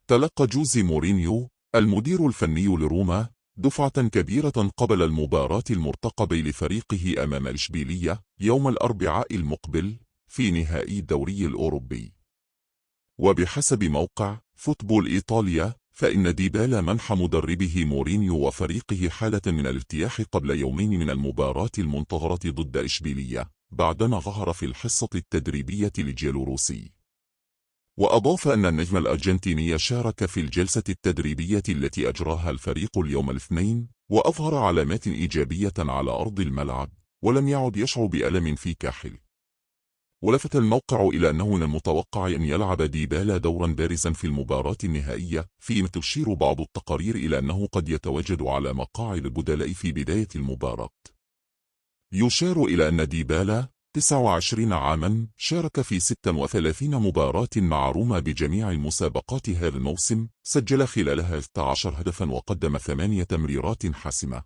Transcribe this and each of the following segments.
تلقى جوزي مورينيو المدير الفني لروما دفعة كبيرة قبل المباراة المرتقبة لفريقه أمام إشبيلية يوم الأربعاء المقبل في نهائي الدوري الأوروبي. وبحسب موقع فوتبول إيطاليا فإن ديبالا منح مدربه مورينيو وفريقه حالة من الارتياح قبل يومين من المباراة المنتظرة ضد إشبيلية بعدما ظهر في الحصة التدريبية للجيلوروسي. وأضاف أن النجم الأرجنتيني شارك في الجلسة التدريبية التي أجراها الفريق اليوم الاثنين وأظهر علامات إيجابية على أرض الملعب ولم يعد يشعر بألم في كاحل. ولفت الموقع إلى أنه من المتوقع أن يلعب ديبالا دورا بارزا في المباراة النهائية فيما تشير بعض التقارير إلى أنه قد يتواجد على مقاعد البدلاء في بداية المباراة. يشار إلى أن ديبالا 29 عاما شارك في 36 مباراة مع روما بجميع المسابقات هذا الموسم، سجل خلالها 13 هدفا وقدم 8 تمريرات حاسمة.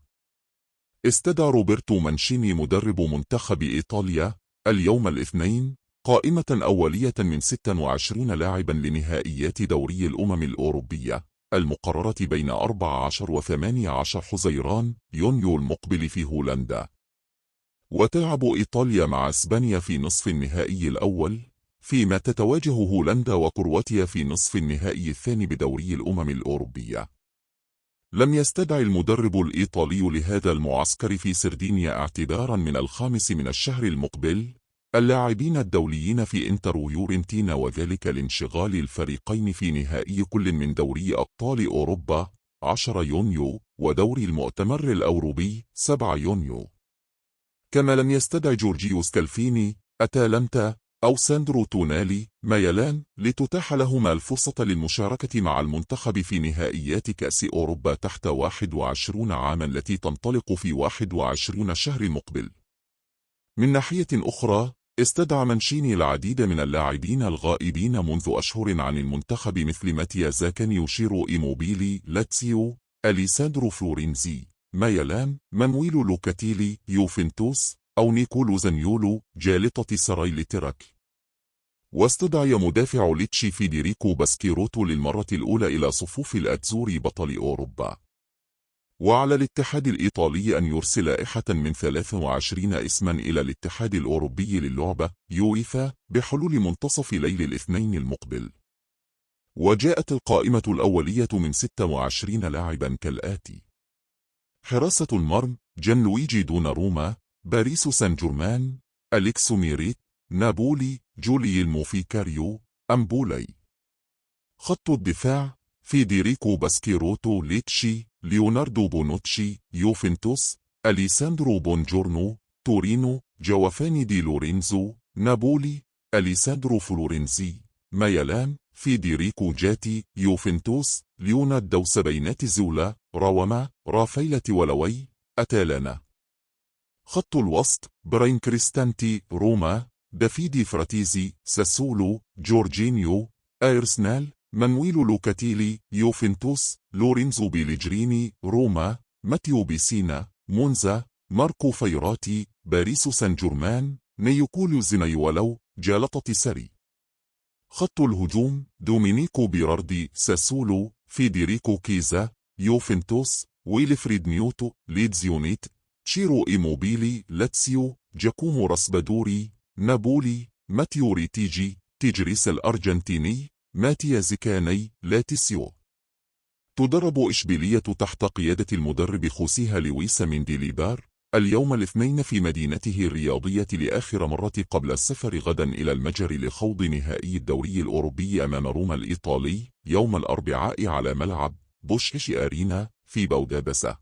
استدعى روبرتو مانشيني مدرب منتخب إيطاليا اليوم الاثنين قائمة أولية من 26 لاعبا لنهائيات دوري الأمم الأوروبية المقررة بين 14 و18 حزيران يونيو المقبل في هولندا. وتلعب إيطاليا مع إسبانيا في نصف النهائي الأول، فيما تتواجه هولندا وكرواتيا في نصف النهائي الثاني بدوري الأمم الأوروبية. لم يستدعي المدرب الإيطالي لهذا المعسكر في سردينيا اعتبارا من 5 من الشهر المقبل اللاعبين الدوليين في إنتر ويورنتينا، وذلك لانشغال الفريقين في نهائي كل من دوري أبطال أوروبا 10 يونيو ودوري المؤتمر الأوروبي 7 يونيو. كما لم يستدع جورجيو سكالفيني أتالانتا أو ساندرو تونالي ميلان لتتاح لهما الفرصة للمشاركة مع المنتخب في نهائيات كأس أوروبا تحت 21 عاما التي تنطلق في 21 شهر مقبل. من ناحية أخرى استدعى مانشيني العديد من اللاعبين الغائبين منذ أشهر عن المنتخب مثل ماتيا زاكاني يوشيرو إيموبيلي لاتسيو أليساندرو فلورينزي ميلان مانويل لوكاتيلي يوفنتوس أو نيكولو زانيولو جالطة سراي تراك. واستدعي مدافع ليتشي فيديريكو باسكيروتو للمرة الأولى إلى صفوف الأتزوري بطل أوروبا. وعلى الاتحاد الإيطالي أن يرسل لائحة من 23 اسما إلى الاتحاد الأوروبي للعبة يويفا بحلول منتصف ليل الاثنين المقبل. وجاءت القائمة الأولية من 26 لاعبا كالآتي: حراسة المرمى جان لويجي دوناروما باريس سان جيرمان أليكسو ميريت نابولي جولييلمو فيكاريو أمبولي. خط الدفاع فيديريكو باسكيروتو ليتشي ليوناردو بونوتشي يوفنتوس أليساندرو بونجورنو تورينو جوافاني دي لورينزو نابولي أليساندرو فلورينزي ميلان فيديريكو جاتي يوفنتوس ليوناردو سبينات زولا روما رافيلة ولوي أتالانا. خط الوسط براين كريستانتي روما دافيدي فراتيزي ساسولو جورجينيو أرسنال مانويل لوكاتيلي يوفنتوس لورينزو بيليجريني روما ماتيو بيسينا مونزا ماركو فيراتي باريس سان جيرمان نيوكوليو زينايولو جالطة ساري. خط الهجوم دومينيكو بيراردي ساسولو فيديريكو كيزا يوفنتوس ويلفريد نيوتو ليدز يونيت تشيرو إيموبيلي لاتسيو جاكومو راسبادوري نابولي ماتيو ريتيجي تيجريس الأرجنتيني ماتيا زيكاني لاتسيو. تدرب إشبيلية تحت قيادة المدرب خوسيها لويس منديليبار اليوم الاثنين في مدينته الرياضية لآخر مرة قبل السفر غدا إلى المجر لخوض نهائي الدوري الأوروبي أمام روما الإيطالي يوم الأربعاء على ملعب بوشكش أرينا في بودابسة.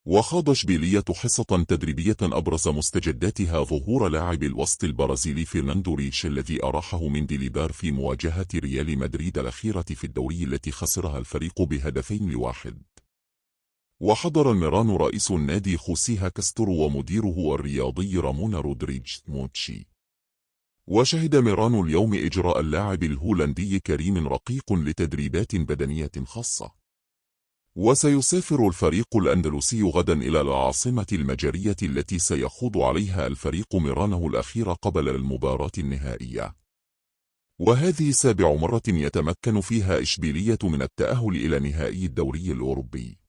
وخاض إشبيلية حصة تدريبية أبرز مستجداتها ظهور لاعب الوسط البرازيلي فرناندو ريش الذي أراحه منديليبار في مواجهة ريال مدريد الأخيرة في الدوري التي خسرها الفريق ب2-1. وحضر الميران رئيس النادي خوسيها كاسترو ومديره الرياضي رامون رودريجز موتشي. وشهد ميران اليوم إجراء اللاعب الهولندي كريم رقيق لتدريبات بدنية خاصة. وسيسافر الفريق الأندلسي غدا إلى العاصمة المجرية التي سيخوض عليها الفريق ميرانه الأخير قبل المباراة النهائية. وهذه 7 مرة يتمكن فيها إشبيلية من التأهل إلى نهائي الدوري الأوروبي.